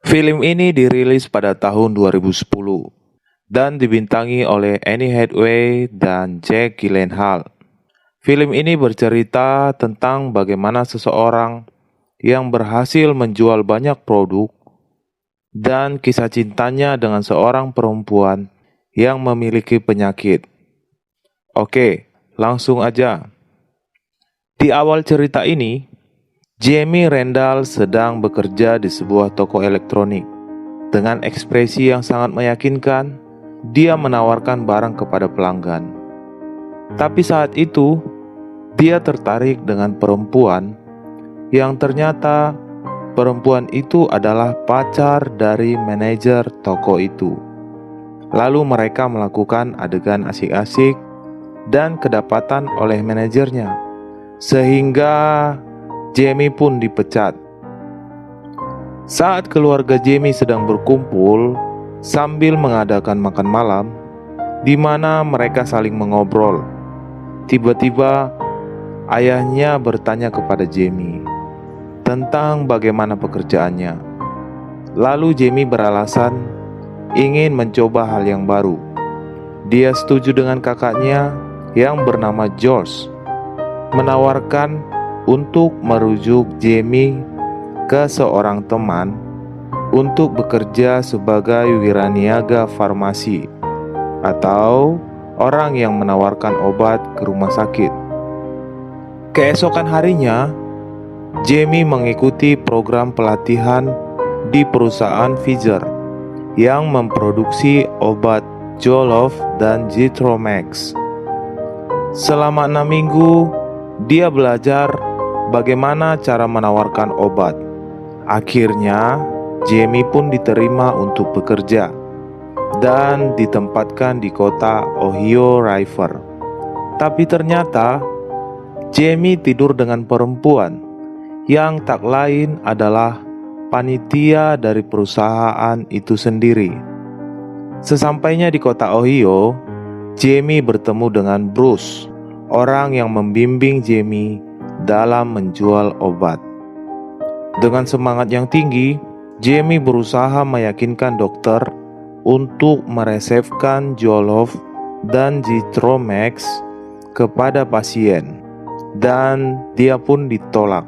Film ini dirilis pada tahun 2010 dan dibintangi oleh Anne Hathaway dan Jake Gyllenhaal. Film ini bercerita tentang bagaimana seseorang yang berhasil menjual banyak produk dan kisah cintanya dengan seorang perempuan yang memiliki penyakit. Oke, langsung aja. Di awal cerita ini, Jamie Randall sedang bekerja di sebuah toko elektronik. Dengan ekspresi yang sangat meyakinkan, dia menawarkan barang kepada pelanggan. Tapi saat itu, dia tertarik dengan perempuan yang ternyata perempuan itu adalah pacar dari manajer toko itu. Lalu mereka melakukan adegan asik-asik dan kedapatan oleh manajernya, sehingga Jamie pun dipecat. Saat keluarga Jamie sedang berkumpul sambil mengadakan makan malam, di mana mereka saling mengobrol, tiba-tiba ayahnya bertanya kepada Jamie tentang bagaimana pekerjaannya. Lalu Jamie beralasan ingin mencoba hal yang baru. Dia setuju dengan kakaknya yang bernama George, menawarkan untuk merujuk Jamie ke seorang teman untuk bekerja sebagai wiraniaga farmasi atau orang yang menawarkan obat ke rumah sakit. Keesokan harinya, Jamie mengikuti program pelatihan di perusahaan Pfizer yang memproduksi obat Zoloft dan Zithromax. Selama 6 minggu, dia belajar bagaimana cara menawarkan obat. Akhirnya, Jamie pun diterima untuk bekerja dan ditempatkan di kota Ohio River. Tapi ternyata, Jamie tidur dengan perempuan yang tak lain adalah panitia dari perusahaan itu sendiri. Sesampainya di kota Ohio, Jamie bertemu dengan Bruce, orang yang membimbing Jamie dalam menjual obat. Dengan semangat yang tinggi, Jamie berusaha meyakinkan dokter untuk meresepkan Zoloft dan Zithromax kepada pasien, dan dia pun ditolak.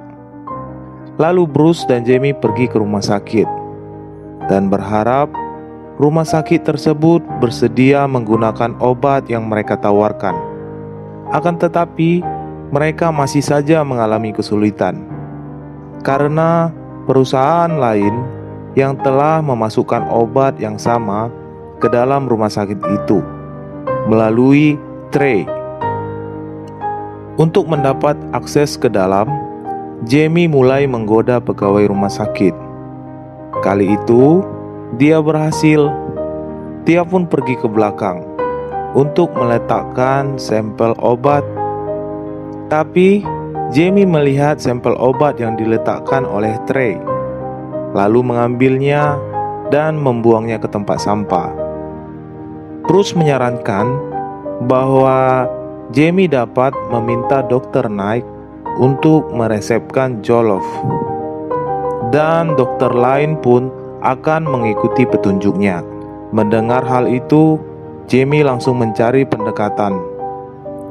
Lalu Bruce dan Jamie pergi ke rumah sakit dan berharap rumah sakit tersebut bersedia menggunakan obat yang mereka tawarkan. Akan tetapi, mereka masih saja mengalami kesulitan karena perusahaan lain yang telah memasukkan obat yang sama ke dalam rumah sakit itu melalui tray. Untuk mendapat akses ke dalam, Jamie mulai menggoda pegawai rumah sakit. Kali itu, dia berhasil. Dia pun pergi ke belakang untuk meletakkan sampel obat. Tapi Jamie melihat sampel obat yang diletakkan oleh tray, lalu mengambilnya dan membuangnya ke tempat sampah. Bruce menyarankan bahwa Jamie dapat meminta Dr. Knight untuk meresepkan Zoloft, dan dokter lain pun akan mengikuti petunjuknya. Mendengar hal itu, Jamie langsung mencari pendekatan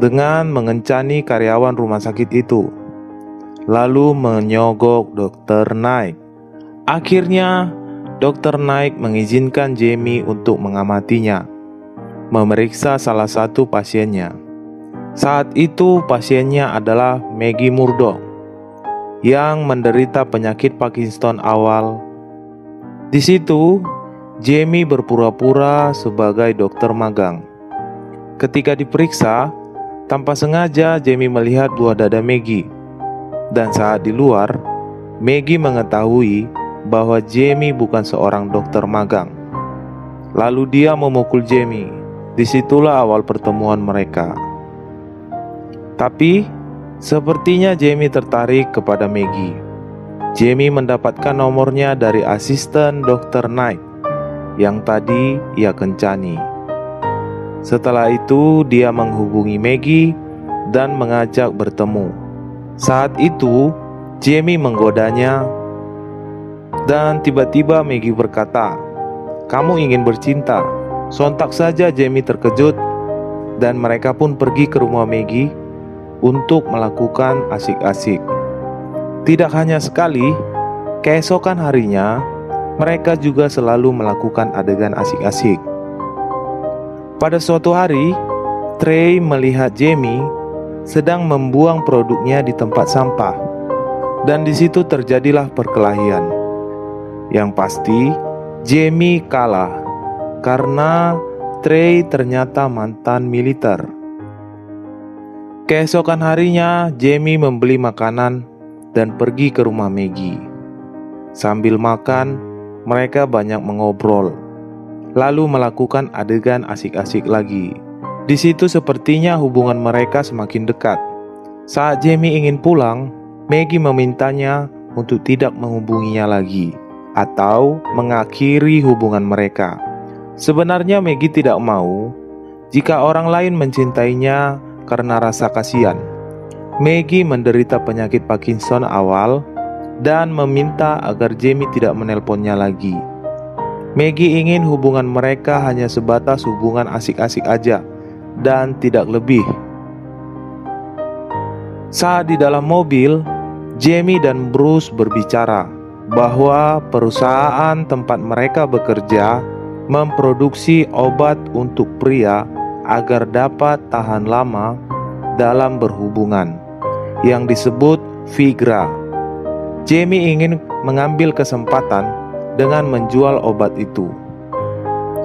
dengan mengencani karyawan rumah sakit itu, lalu menyogok Dr. Knight. Akhirnya, Dr. Knight mengizinkan Jamie untuk mengamatinya, memeriksa salah satu pasiennya. Saat itu pasiennya adalah Maggie Murdoch yang menderita penyakit Parkinson awal. Di situ, Jamie berpura-pura sebagai dokter magang. Ketika diperiksa, tanpa sengaja Jamie melihat buah dada Maggie. Dan saat di luar, Maggie mengetahui bahwa Jamie bukan seorang dokter magang. Lalu dia memukul Jamie. Disitulah awal pertemuan mereka. Tapi, sepertinya Jamie tertarik kepada Maggie. Jamie mendapatkan nomornya dari asisten Dr. Knight yang tadi ia kencani. Setelah itu, dia menghubungi Maggie dan mengajak bertemu. Saat itu, Jamie menggodanya Dan tiba-tiba Maggie berkata, "Kamu ingin bercinta?" Sontak saja Jamie terkejut dan mereka pun pergi ke rumah Maggie untuk melakukan asik-asik. Tidak hanya sekali, keesokan harinya mereka juga selalu melakukan adegan asik-asik. Pada suatu hari, Trey melihat Jamie sedang membuang produknya di tempat sampah, dan di situ terjadilah perkelahian. Yang pasti, Jamie kalah karena Trey ternyata mantan militer. Keesokan harinya, Jamie membeli makanan dan pergi ke rumah Maggie. Sambil makan, mereka banyak mengobrol, lalu melakukan adegan asik-asik lagi. Di situ sepertinya hubungan mereka semakin dekat. Saat Jamie ingin pulang, Maggie memintanya untuk tidak menghubunginya lagi atau mengakhiri hubungan mereka. Sebenarnya Maggie tidak mau jika orang lain mencintainya karena rasa kasihan. Maggie menderita penyakit Parkinson awal dan meminta agar Jamie tidak menelponnya lagi. Maggie ingin hubungan mereka hanya sebatas hubungan asik-asik aja dan tidak lebih. Saat di dalam mobil, Jamie dan Bruce berbicara bahwa perusahaan tempat mereka bekerja memproduksi obat untuk pria agar dapat tahan lama dalam berhubungan, yang disebut Viagra. Jamie ingin mengambil kesempatan dengan menjual obat itu.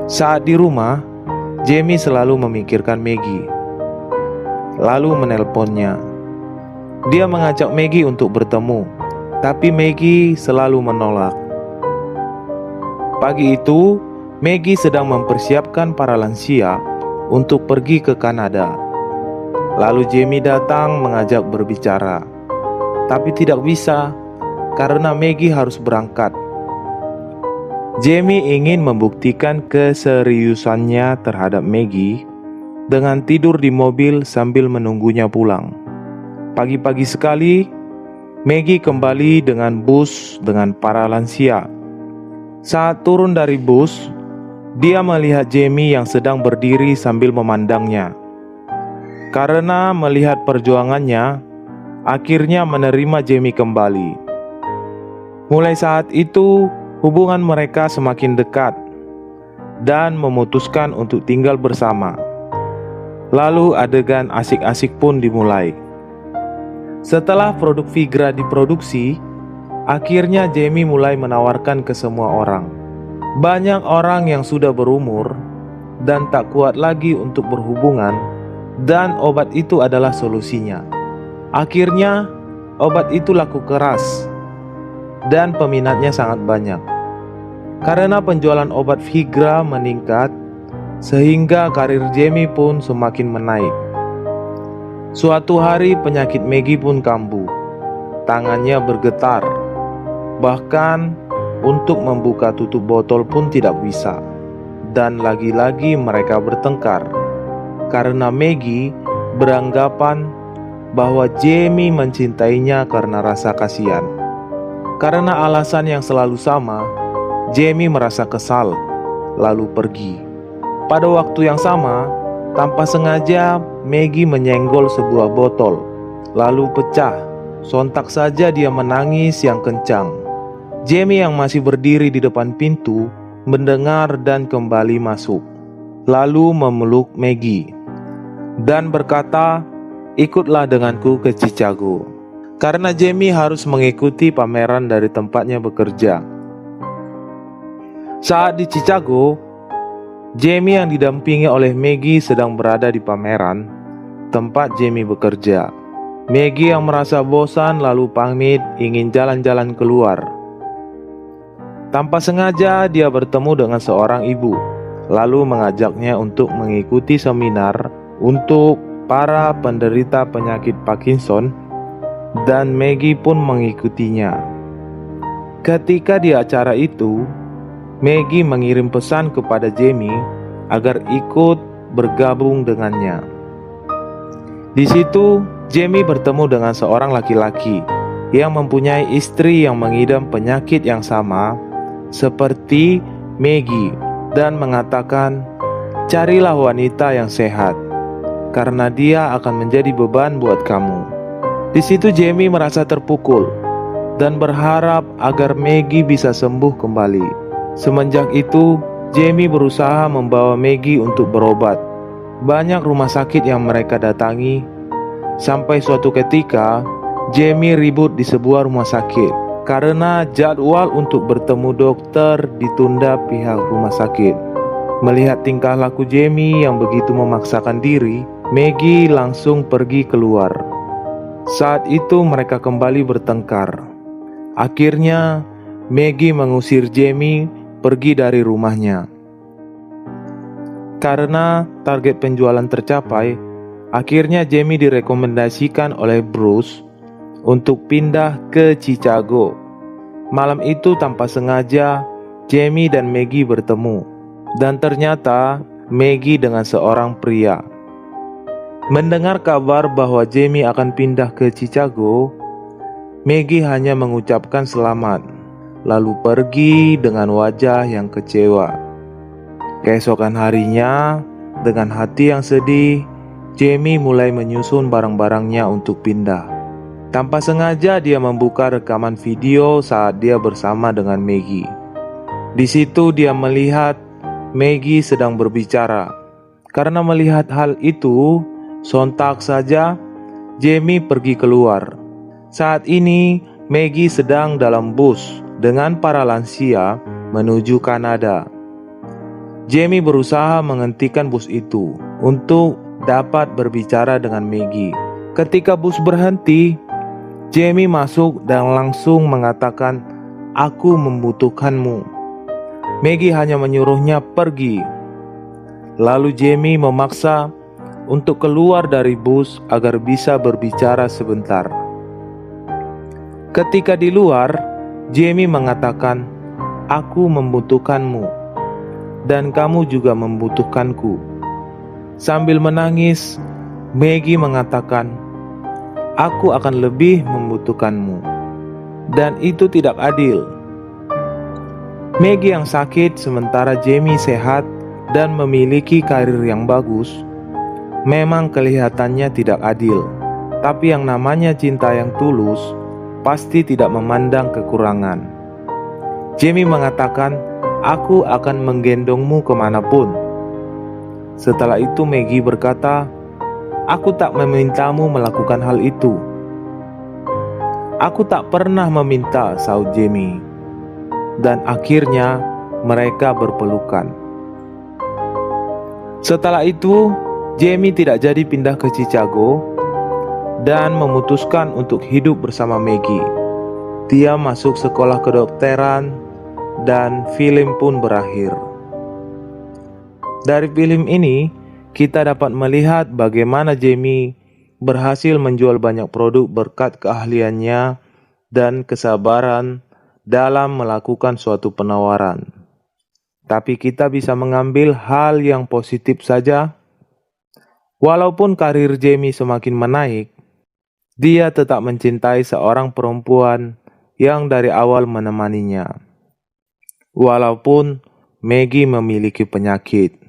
Saat di rumah, Jamie selalu memikirkan Maggie, lalu menelponnya. Dia mengajak Maggie untuk bertemu, tapi Maggie selalu menolak. Pagi itu, Maggie sedang mempersiapkan para lansia untuk pergi ke Kanada. Lalu Jamie datang mengajak berbicara, tapi tidak bisa karena Maggie harus berangkat. Jamie ingin membuktikan keseriusannya terhadap Maggie dengan tidur di mobil sambil menunggunya pulang. Pagi-pagi sekali, Maggie kembali dengan bus dengan para lansia. Saat turun dari bus, dia melihat Jamie yang sedang berdiri sambil memandangnya. Karena melihat perjuangannya, akhirnya menerima Jamie kembali. Mulai saat itu, hubungan mereka semakin dekat dan memutuskan untuk tinggal bersama. Lalu adegan asik-asik pun dimulai. Setelah produk Viagra diproduksi, akhirnya Jamie mulai menawarkan ke semua orang. Banyak orang yang sudah berumur dan tak kuat lagi untuk berhubungan, dan obat itu adalah solusinya. Akhirnya, obat itu laku keras dan peminatnya sangat banyak. Karena penjualan obat Viagra meningkat, sehingga karir Jamie pun semakin menaik. Suatu hari penyakit Maggie pun kambuh. Tangannya bergetar. Bahkan untuk membuka tutup botol pun tidak bisa. Dan lagi-lagi mereka bertengkar karena Maggie beranggapan bahwa Jamie mencintainya karena rasa kasihan. Karena alasan yang selalu sama, Jamie merasa kesal lalu pergi. Pada waktu yang sama, tanpa sengaja Maggie menyenggol sebuah botol, lalu pecah. Sontak saja dia menangis yang kencang. Jamie yang masih berdiri di depan pintu mendengar dan kembali masuk, lalu memeluk Maggie dan berkata, "Ikutlah denganku ke Chicago." Karena Jamie harus mengikuti pameran dari tempatnya bekerja. Saat di Chicago, Jamie yang didampingi oleh Maggie sedang berada di pameran tempat Jamie bekerja. Maggie yang merasa bosan lalu pamit ingin jalan-jalan keluar. Tanpa sengaja dia bertemu dengan seorang ibu, lalu mengajaknya untuk mengikuti seminar untuk para penderita penyakit Parkinson, dan Maggie pun mengikutinya. Ketika di acara itu, Maggie mengirim pesan kepada Jamie agar ikut bergabung dengannya. Di situ, Jamie bertemu dengan seorang laki-laki yang mempunyai istri yang mengidap penyakit yang sama seperti Maggie dan mengatakan, "Carilah wanita yang sehat, karena dia akan menjadi beban buat kamu." Di situ Jamie merasa terpukul dan berharap agar Maggie bisa sembuh kembali. Semenjak itu, Jamie berusaha membawa Maggie untuk berobat. Banyak rumah sakit yang mereka datangi, sampai suatu ketika Jamie ribut di sebuah rumah sakit karena jadwal untuk bertemu dokter ditunda pihak rumah sakit. Melihat tingkah laku Jamie yang begitu memaksakan diri, Maggie langsung pergi keluar. Saat itu mereka kembali bertengkar. Akhirnya Maggie mengusir Jamie pergi dari rumahnya. Karena target penjualan tercapai, akhirnya Jamie direkomendasikan oleh Bruce untuk pindah ke Chicago. Malam itu tanpa sengaja, Jamie dan Maggie bertemu. Dan ternyata Maggie dengan seorang pria. Mendengar kabar bahwa Jamie akan pindah ke Chicago, Maggie hanya mengucapkan selamat, lalu pergi dengan wajah yang kecewa. Keesokan harinya, dengan hati yang sedih, Jamie mulai menyusun barang-barangnya untuk pindah. Tanpa sengaja dia membuka rekaman video saat dia bersama dengan Maggie. Di situ dia melihat Maggie sedang berbicara. Karena melihat hal itu, sontak saja Jamie pergi keluar. Saat ini Maggie sedang dalam bus dengan para lansia menuju Kanada. Jamie berusaha menghentikan bus itu untuk dapat berbicara dengan Maggie. Ketika bus berhenti, Jamie masuk dan langsung mengatakan, "Aku membutuhkanmu." Maggie hanya menyuruhnya pergi. Lalu Jamie memaksa untuk keluar dari bus agar bisa berbicara sebentar. Ketika di luar, Jamie mengatakan, "Aku membutuhkanmu, dan kamu juga membutuhkanku." Sambil menangis, Maggie mengatakan, "Aku akan lebih membutuhkanmu, dan itu tidak adil." Maggie yang sakit sementara Jamie sehat dan memiliki karir yang bagus, memang kelihatannya tidak adil. Tapi yang namanya cinta yang tulus pasti tidak memandang kekurangan. Jamie mengatakan, "Aku akan menggendongmu kemanapun." Setelah itu Maggie berkata, "Aku tak memintamu melakukan hal itu." "Aku tak pernah meminta," sahut Jamie. Dan akhirnya mereka berpelukan. Setelah itu, Jamie tidak jadi pindah ke Chicago dan memutuskan untuk hidup bersama Maggie. Dia masuk sekolah kedokteran dan film pun berakhir. Dari film ini, kita dapat melihat bagaimana Jamie berhasil menjual banyak produk berkat keahliannya dan kesabaran dalam melakukan suatu penawaran. Tapi kita bisa mengambil hal yang positif saja. Walaupun karir Jamie semakin menaik, dia tetap mencintai seorang perempuan yang dari awal menemaninya. Walaupun Maggie memiliki penyakit.